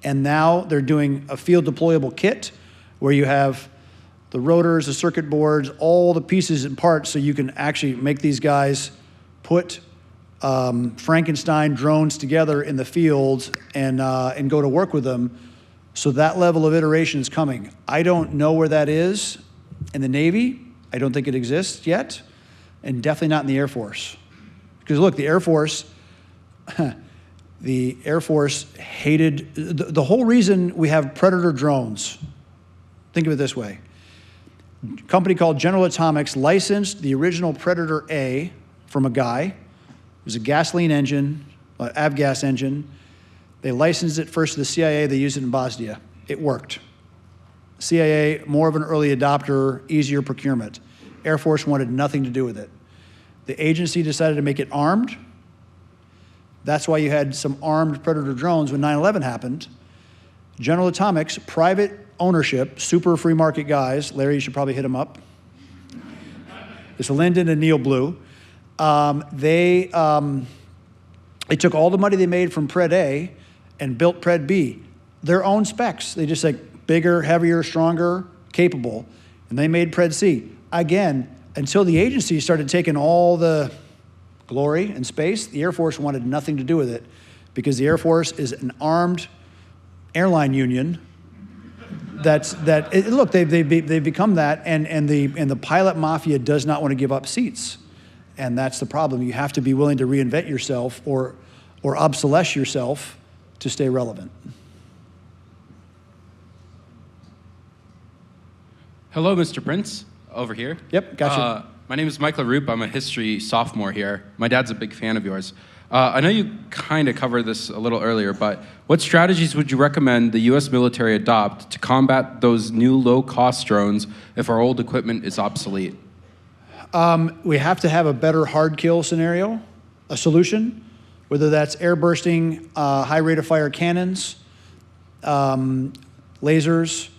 S1: And now they're doing a field deployable kit where you have the rotors, the circuit boards, all the pieces and parts, so you can actually make these guys put Frankenstein drones together in the field and go to work with them. So that level of iteration is coming. I don't know where that is in the Navy. I don't think it exists yet, and definitely not in the Air Force. Because look, the Air Force, hated, the whole reason we have Predator drones, think of it this way. A company called General Atomics licensed the original Predator A from a guy. It was a gasoline engine, avgas engine. They licensed it first to the CIA. They used it in Bosnia. It worked. CIA, more of an early adopter, easier procurement. Air Force wanted nothing to do with it. The agency decided to make it armed. That's why you had some armed Predator drones when 9/11 happened. General Atomics, private ownership, super free market guys. Larry, you should probably hit them up. It's Lyndon and Neil Blue. They took all the money they made from Pred A and built Pred B. Their own specs. They just like bigger, heavier, stronger, capable. And they made Pred C. Again, until the agency started taking all the glory and space, the Air Force wanted nothing to do with it, because the Air Force is an armed airline union. Look, they've become that, and the pilot mafia does not want to give up seats. And that's the problem. You have to be willing to reinvent yourself or obsolesce yourself to stay relevant.
S10: Hello, Mr. Prince, over here.
S1: Yep, gotcha.
S10: My name is Michael Roop. I'm a history sophomore here. My dad's a big fan of yours. I know you kind of covered this a little earlier, but what strategies would you recommend the U.S. military adopt to combat those new low-cost drones if our old equipment is obsolete?
S1: We have to have a better hard kill scenario, a solution, whether that's air bursting, high rate of fire cannons, lasers,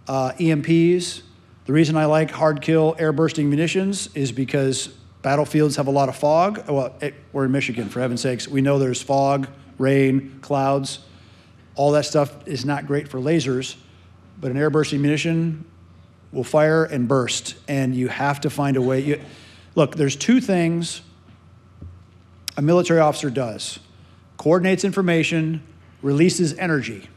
S1: EMPs. The reason I like hard kill air bursting munitions is because battlefields have a lot of fog. Well, we're in Michigan, for heaven's sakes. We know there's fog, rain, clouds. All that stuff is not great for lasers, but an air bursting munition will fire and burst, and you have to find a way. Look, there's two things a military officer does. Coordinates information, releases energy.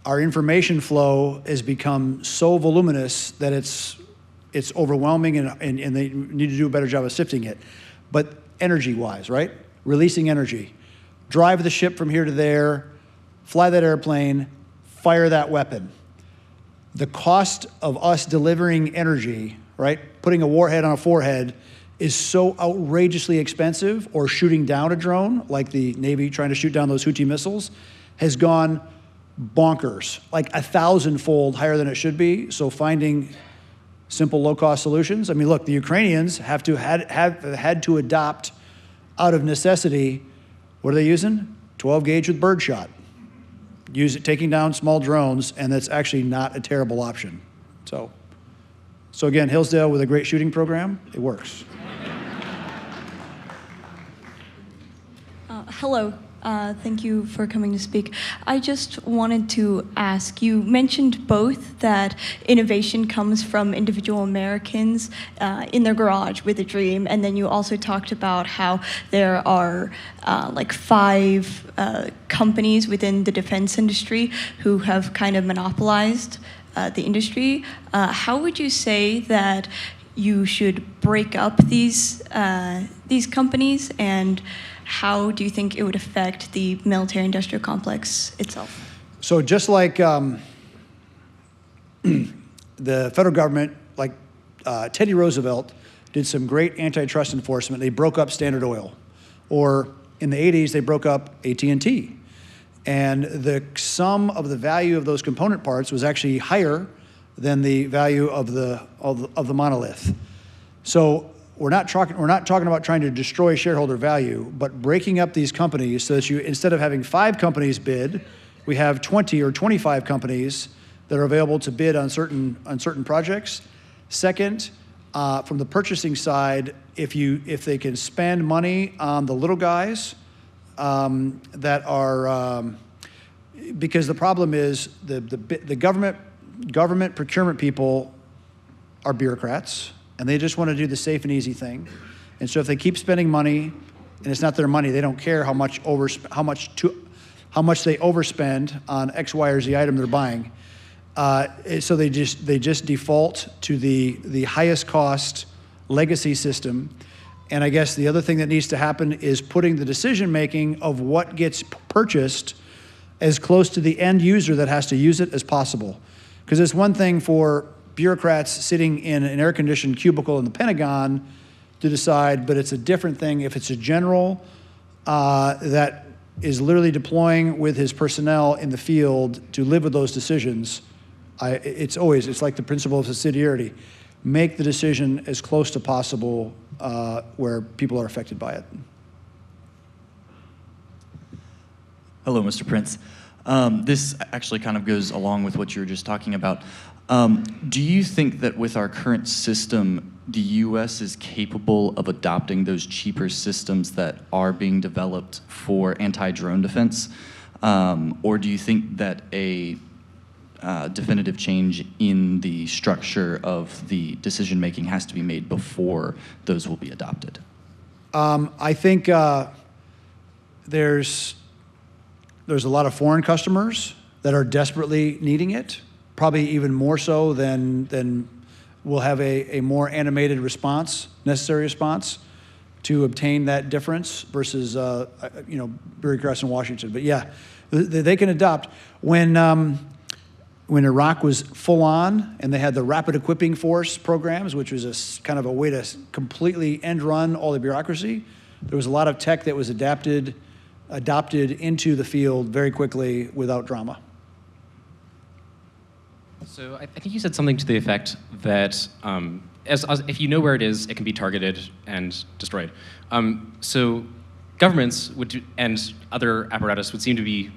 S1: Our information flow has become so voluminous that it's overwhelming, and they need to do a better job of sifting it. But energy-wise, right? Releasing energy. Drive the ship from here to there, fly that airplane, fire that weapon. The cost of us delivering energy, right, putting a warhead on a forehead, is so outrageously expensive, or shooting down a drone, like the Navy trying to shoot down those Houthi missiles, has gone bonkers, like 1,000-fold higher than it should be. So finding simple, low-cost solutions. I mean, look, the Ukrainians have had to adopt, out of necessity, what are they using? 12 gauge with birdshot. Taking down small drones, and that's actually not a terrible option. So again, Hillsdale with a great shooting program, it works.
S11: Hello. Thank you for coming to speak. I just wanted to ask, you mentioned both that innovation comes from individual Americans in their garage with a dream, and then you also talked about how there are like 5 companies within the defense industry who have kind of monopolized the industry. How would you say that you should break up these companies, and how do you think it would affect the military-industrial complex itself?
S1: So just like the federal government, like Teddy Roosevelt did some great antitrust enforcement. They broke up Standard Oil, or in the 80s they broke up AT&T, and the sum of the value of those component parts was actually higher than the value of the monolith. So we're not talking about trying to destroy shareholder value, but breaking up these companies so that you, instead of having 5 companies bid, we have 20 or 25 companies that are available to bid on certain projects. Second, from the purchasing side, if they can spend money on the little guys that are, because the problem is the government procurement people are bureaucrats, and they just want to do the safe and easy thing. And so if they keep spending money, and it's not their money, they don't care how much they overspend on X, Y, or Z item they're buying. So they just default to the highest cost legacy system. And I guess the other thing that needs to happen is putting the decision making of what gets purchased as close to the end user that has to use it as possible. Because it's one thing for bureaucrats sitting in an air-conditioned cubicle in the Pentagon to decide, but it's a different thing if it's a general that is literally deploying with his personnel in the field to live with those decisions. It's like the principle of subsidiarity. Make the decision as close to possible where people are affected by it.
S12: Hello, Mr. Prince. This actually kind of goes along with what you were just talking about. Do you think that with our current system, the U.S. is capable of adopting those cheaper systems that are being developed for anti-drone defense? Or do you think that a definitive change in the structure of the decision-making has to be made before those will be adopted?
S1: I think there's a lot of foreign customers that are desperately needing it, probably even more so than we'll have a more animated response, necessary response, to obtain that difference versus bureaucrats in Washington. But yeah, they can adopt. When Iraq was full on and they had the rapid equipping force programs, which was kind of a way to completely end run all the bureaucracy, there was a lot of tech that was adopted into the field very quickly without drama.
S13: So I think you said something to the effect that as if you know where it is, it can be targeted and destroyed. So governments and other apparatus would seem to be,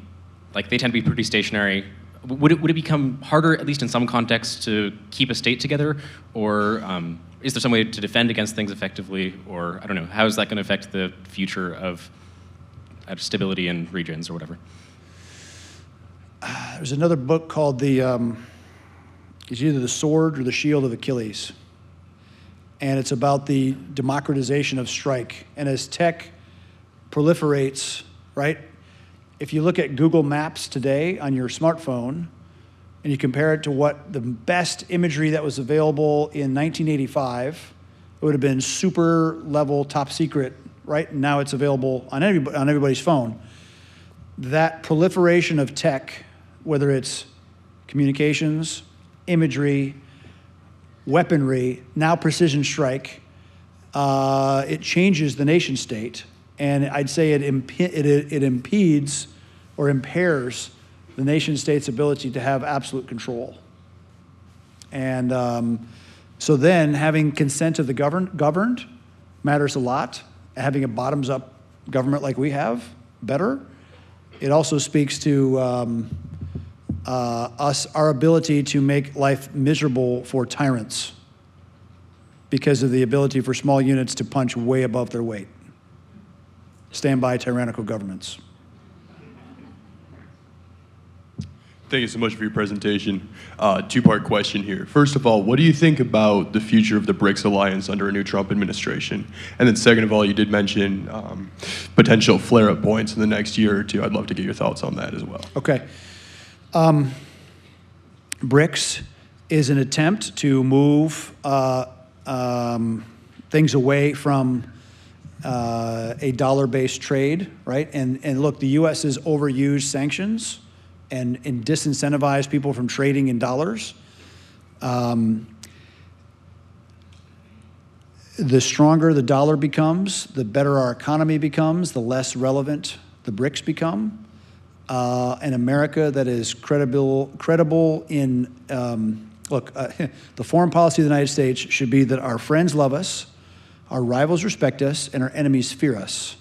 S13: like, they tend to be pretty stationary. Would it become harder, at least in some contexts, to keep a state together? Or is there some way to defend against things effectively? Or, I don't know, how is that going to affect the future of stability in regions or whatever?
S1: There's another book called it's either The Sword or The Shield of Achilles. And it's about the democratization of strike. And as tech proliferates, right? If you look at Google Maps today on your smartphone and you compare it to what the best imagery that was available in 1985, it would have been super level, top secret, right? And now it's available on everybody's phone. That proliferation of tech, whether it's communications, imagery, weaponry, now precision strike, it changes the nation state. And I'd say it impedes or impairs the nation state's ability to have absolute control. And so then having consent of the governed matters a lot. Having a bottoms-up government like we have, better. It also speaks to our ability to make life miserable for tyrants because of the ability for small units to punch way above their weight. Stand by tyrannical governments.
S14: Thank you so much for your presentation. Two-part question here. First of all, what do you think about the future of the BRICS alliance under a new Trump administration? And then second of all, you did mention potential flare-up points in the next year or two. I'd love to get your thoughts on that as well.
S1: Okay. BRICS is an attempt to move things away from a dollar-based trade, right? And look, the U.S. has overused sanctions and disincentivized people from trading in dollars. The stronger the dollar becomes, the better our economy becomes, the less relevant the BRICS become. An America that is credible in, the foreign policy of the United States should be that our friends love us, our rivals respect us, and our enemies fear us.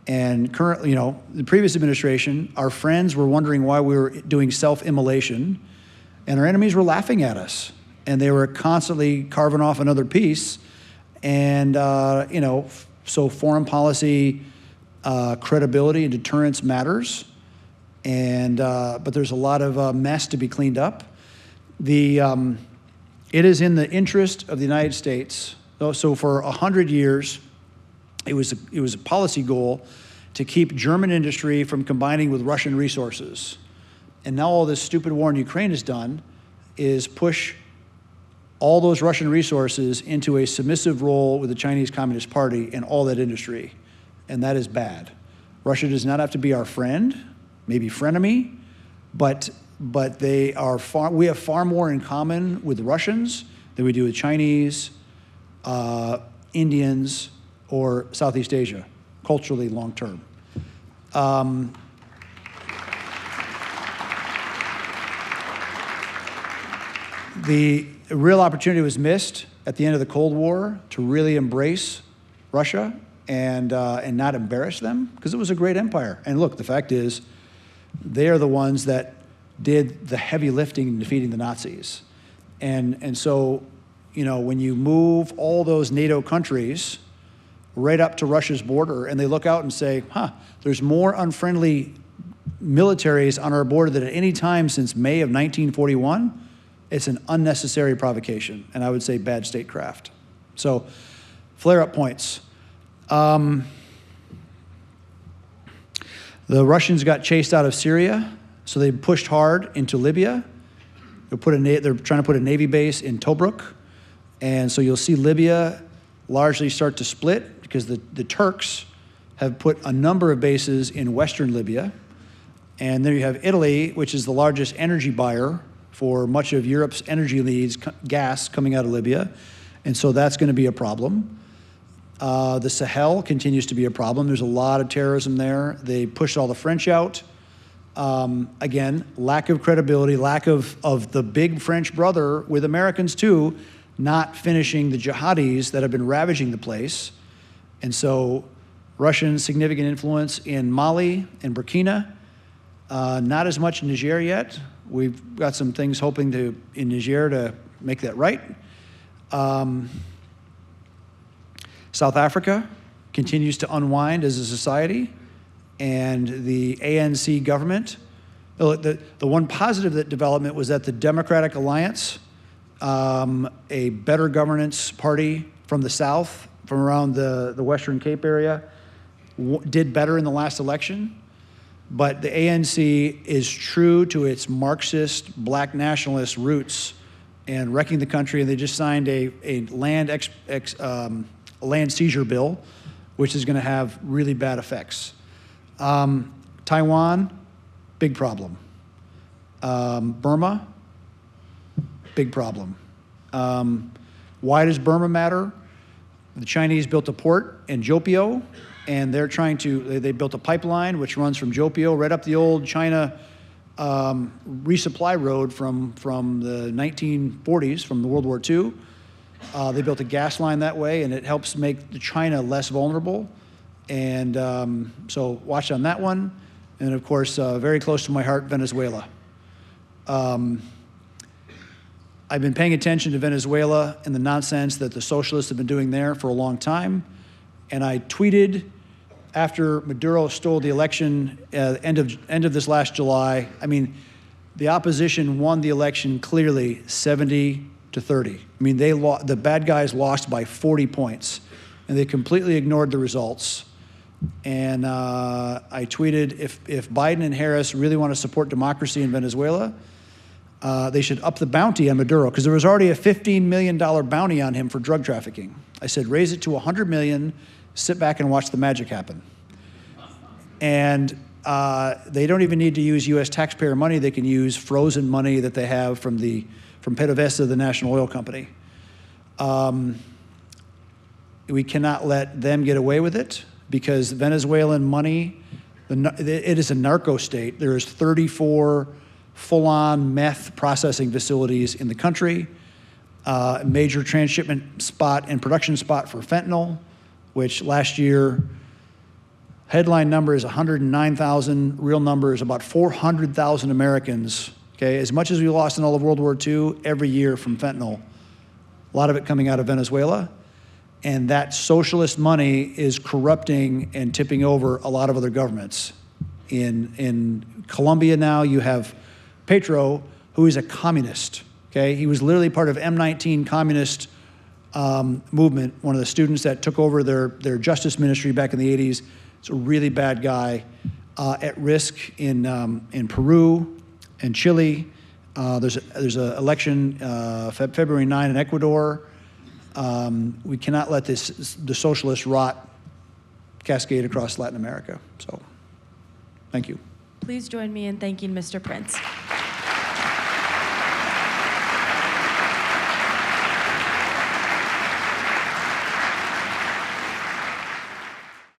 S1: And currently, the previous administration, our friends were wondering why we were doing self-immolation, and our enemies were laughing at us. And they were constantly carving off another piece. And, so foreign policy credibility and deterrence matters. And, but there's a lot of mess to be cleaned up. It is in the interest of the United States. So for 100 years, it was a policy goal to keep German industry from combining with Russian resources. And now all this stupid war in Ukraine has done is push all those Russian resources into a submissive role with the Chinese Communist Party and all that industry. And that is bad. Russia does not have to be our friend, maybe frenemy, but we have far more in common with the Russians than we do with Chinese, Indians, or Southeast Asia, culturally long term. The real opportunity was missed at the end of the Cold War to really embrace Russia and not embarrass them, because it was a great empire. And look, the fact is, they are the ones that did the heavy lifting in defeating the Nazis. And so, when you move all those NATO countries right up to Russia's border, and they look out and say, there's more unfriendly militaries on our border than at any time since May of 1941, it's an unnecessary provocation, and I would say bad statecraft. So, flare-up points. The Russians got chased out of Syria, so they pushed hard into Libya. They're trying to put a Navy base in Tobruk, and so you'll see Libya largely start to split because the Turks have put a number of bases in western Libya, and then you have Italy, which is the largest energy buyer for much of Europe's energy needs, gas coming out of Libya, and so that's going to be a problem. The Sahel continues to be a problem. There's a lot of terrorism there. They pushed all the French out. Again, lack of credibility, lack of the big French brother with Americans too, not finishing the jihadis that have been ravaging the place. And so Russian significant influence in Mali and Burkina, not as much in Niger yet. We've got some things hoping in Niger to make that right. South Africa continues to unwind as a society, and the ANC government. The one positive development was that the Democratic Alliance, a better governance party from the South, from around the Western Cape area, did better in the last election. But the ANC is true to its Marxist, black nationalist roots and wrecking the country, and they just signed a land seizure bill, which is going to have really bad effects. Taiwan, big problem. Burma, big problem. Why does Burma matter? The Chinese built a port in Jopio, and they built a pipeline which runs from Jopio right up the old China resupply road from the 1940s, from the World War II. They built a gas line that way, and it helps make China less vulnerable. And so watch on that one. And of course, very close to my heart, Venezuela. I've been paying attention to Venezuela and the nonsense that the socialists have been doing there for a long time. And I tweeted after Maduro stole the election end of this last July. I mean, the opposition won the election clearly 70-30. I mean, the bad guys lost by 40 points, and they completely ignored the results. And I tweeted, if Biden and Harris really want to support democracy in Venezuela, they should up the bounty on Maduro, because there was already a $15 million bounty on him for drug trafficking. I said, raise it to $100 million, sit back and watch the magic happen. And they don't even need to use U.S. taxpayer money. They can use frozen money that they have from PDVSA, the national oil company. We cannot let them get away with it, because Venezuelan money, it is a narco state. There is 34 full-on meth processing facilities in the country, a major transshipment spot and production spot for fentanyl, which last year, headline number is 109,000, real number is about 400,000 Americans, okay? As much as we lost in all of World War II every year from fentanyl, a lot of it coming out of Venezuela, and that socialist money is corrupting and tipping over a lot of other governments. In Colombia now, you have Petro, who is a communist, okay? He was literally part of M19 communist movement, one of the students that took over their justice ministry back in the 80s. It's a really bad guy, at risk in Peru and Chile. There's an election February 9 in Ecuador. We cannot let the socialist rot cascade across Latin America. So, thank you.
S2: Please join me in thanking Mr. Prince.